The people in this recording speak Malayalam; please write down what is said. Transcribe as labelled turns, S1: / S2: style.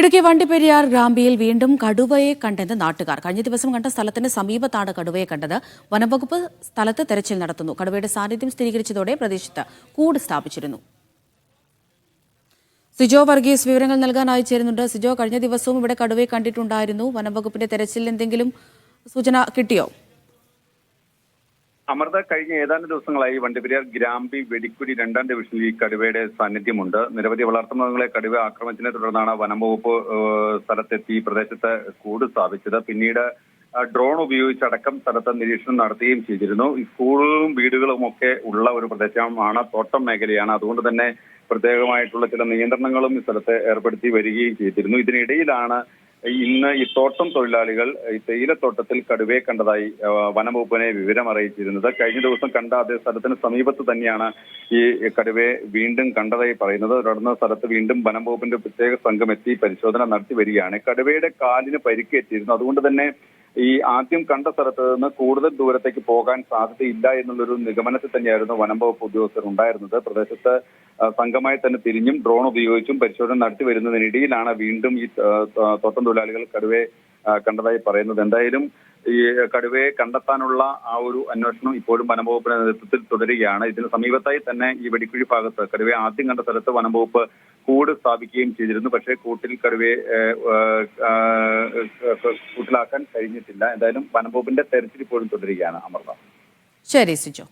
S1: ഇടുക്കി വണ്ടിപ്പെരിയാർ ഗ്രാമ്പിയിൽ വീണ്ടും കടുവയെ കണ്ടെന്ന് നാട്ടുകാർ. കഴിഞ്ഞ ദിവസം കണ്ട സ്ഥലത്തിന് സമീപത്താണ് കടുവയെ കണ്ടത്. വനംവകുപ്പ് സ്ഥലത്ത് തെരച്ചിൽ നടത്തുന്നു. കടുവയുടെ സാന്നിധ്യം സ്ഥിരീകരിച്ചതോടെ പ്രദേശത്ത് കൂട് സ്ഥാപിച്ചിരുന്നു. സിജോ വർഗീസ് വിവരങ്ങൾ നൽകാനായി ചേരുന്നുണ്ട്. സിജോ, കഴിഞ്ഞ ദിവസവും ഇവിടെ കടുവയെ കണ്ടിട്ടുണ്ടായിരുന്നു. വനംവകുപ്പിന്റെ തെരച്ചിൽ എന്തെങ്കിലും സൂചന കിട്ടിയോ?
S2: അമൃത, കഴിഞ്ഞ ഏതാനും ദിവസങ്ങളായി വണ്ടിപ്പെരിയാർ ഗ്രാമ്പി വെടിക്കുടി 2ാം ഡിവിഷനിൽ ഈ കടുവയുടെ സാന്നിധ്യമുണ്ട്. നിരവധി വളർത്തുമൃഗങ്ങളെ കടുവ ആക്രമിച്ചതിനെ തുടർന്നാണ് വനംവകുപ്പ് സ്ഥലത്തെത്തി പ്രദേശത്ത് കൂട് സ്ഥാപിച്ചത്. പിന്നീട് ഡ്രോൺ ഉപയോഗിച്ചടക്കം സ്ഥലത്ത് നിരീക്ഷണം നടത്തുകയും ചെയ്തിരുന്നു. ഈ സ്കൂളുകളും വീടുകളും ഒക്കെ ഉള്ള ഒരു പ്രദേശമാണ്, തോട്ടം മേഖലയാണ്. അതുകൊണ്ട് തന്നെ പ്രത്യേകമായിട്ടുള്ള ചില നിയന്ത്രണങ്ങളും ഈ സ്ഥലത്ത് ഏർപ്പെടുത്തി വരികയും ചെയ്തിരുന്നു. ഇതിനിടയിലാണ് ഇന്ന് ഈ തോട്ടം തൊഴിലാളികൾ ഈ തേയിലത്തോട്ടത്തിൽ കടുവയെ കണ്ടതായി വനംവകുപ്പിനെ വിവരം അറിയിച്ചിരുന്നത്. കഴിഞ്ഞ ദിവസം കണ്ട അതേ സ്ഥലത്തിന് സമീപത്ത് തന്നെയാണ് ഈ കടുവയെ വീണ്ടും കണ്ടതായി പറയുന്നത്. തുടർന്ന് സ്ഥലത്ത് വീണ്ടും വനംവകുപ്പിന്റെ പ്രത്യേക സംഘം എത്തി പരിശോധന നടത്തി വരികയാണ്. കടുവയുടെ കാലിന് പരിക്കേറ്റിരുന്നു. അതുകൊണ്ട് തന്നെ ഈ ആദ്യം കണ്ട സ്ഥലത്ത് നിന്ന് കൂടുതൽ ദൂരത്തേക്ക് പോകാൻ സാധ്യതയില്ല എന്നുള്ളൊരു നിഗമനത്തിൽ തന്നെയായിരുന്നു വനംവകുപ്പ് ഉദ്യോഗസ്ഥർ ഉണ്ടായിരുന്നത്. പ്രദേശത്ത് സംഘമായി തന്നെ തിരിഞ്ഞും ഡ്രോൺ ഉപയോഗിച്ചും പരിശോധന നടത്തി വരുന്നതിനിടയിലാണ് വീണ്ടും ഈ തോട്ടം തൊഴിലാളികൾ കടുവയെ കണ്ടതായി പറയുന്നത്. എന്തായാലും ഈ കടുവയെ കണ്ടെത്താനുള്ള ആ ഒരു അന്വേഷണം ഇപ്പോഴും വനംവകുപ്പിന്റെ നേതൃത്വത്തിൽ തുടരുകയാണ്. ഇതിന് സമീപത്തായി തന്നെ ഈ വെടിക്കുഴി ഭാഗത്ത് കടുവയെ ആദ്യം കണ്ട സ്ഥലത്ത് വനംവകുപ്പ് കൂട് സ്ഥാപിക്കുകയും ചെയ്തിരുന്നു. പക്ഷേ കൂട്ടിൽ കടുവയെ കൂട്ടിലാക്കാൻ കഴിഞ്ഞിട്ടില്ല. എന്തായാലും വനംവകുപ്പിന്റെ തെരച്ചിൽ ഇപ്പോഴും തുടരുകയാണ്. അമൃത.
S1: ശരി സിജോ.